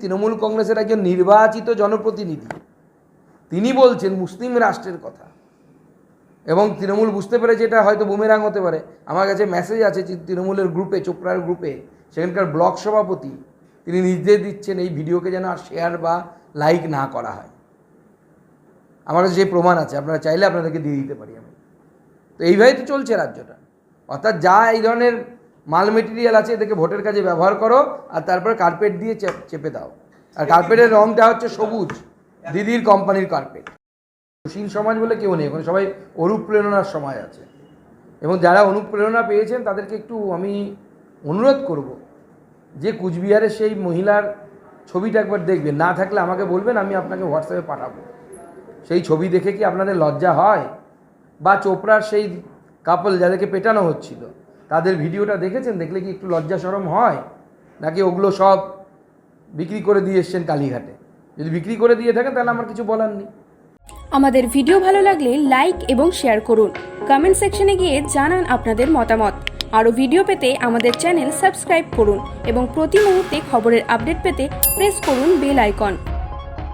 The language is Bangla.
তৃণমূল কংগ্রেসের একজন নির্বাচিত জনপ্রতিনিধি, তিনি বলছেন মুসলিম রাষ্ট্রের কথা, এবং তৃণমূল বুঝতে পেরেছে এটা হয়তো বুমেরাং হতে পারে। আমার কাছে মেসেজ আছে তৃণমূলের গ্রুপে, চোপড়ার গ্রুপে, সেখানকার ব্লক সভাপতি তিনি নির্দেশ দিচ্ছেন এই ভিডিওকে যেন আর শেয়ার বা লাইক না করা হয়। আমার কাছে যে প্রমাণ আছে, আপনারা চাইলে আপনাদেরকে দিয়ে দিতে পারি আমি। তো এইভাবেই তো চলছে রাজ্যটা। অর্থাৎ যা এই ধরনের মাল মেটেরিয়াল আছে এদেরকে ভোটের কাজে ব্যবহার করো, আর তারপর কার্পেট দিয়ে চেপে দাও। আর কার্পেটের রঙটা হচ্ছে সবুজ, দিদির কোম্পানির কার্পেট। সুশীল সমাজ বলে কেউ নেই, এখন সবাই অনুপ্রেরণার সমাজ আছে। এবং যারা অনুপ্রেরণা পেয়েছেন তাদেরকে একটু আমি অনুরোধ করব যে কুচবিহারের সেই মহিলার ছবিটা একবার দেখবেন, না থাকলে আমাকে বলবেন, আমি আপনাকে হোয়াটসঅ্যাপে পাঠাবো। সেই ছবি দেখে কি আপনাদের লজ্জা হয়? বা চোপড়ার সেই কাপল যাদেরকে পেটানো হচ্ছিল তাদের ভিডিওটা দেখেছেন? দেখলে কি একটু লজ্জা শরম হয়? নাকি ওগুলো সব বিক্রি করে দিয়ে এসছেন কালীঘাটে? যদি বিক্রি করে দিয়ে থাকেন তাহলে আমার কিছু বলার নেই। আমাদের ভিডিও ভালো লাগলে লাইক এবং শেয়ার করুন। কমেন্ট সেকশনে গিয়ে জানান আপনাদের মতামত। আরও ভিডিও পেতে আমাদের চ্যানেল সাবস্ক্রাইব করুন এবং প্রতি মুহূর্তে খবরের আপডেট পেতে প্রেস করুন বেল আইকন।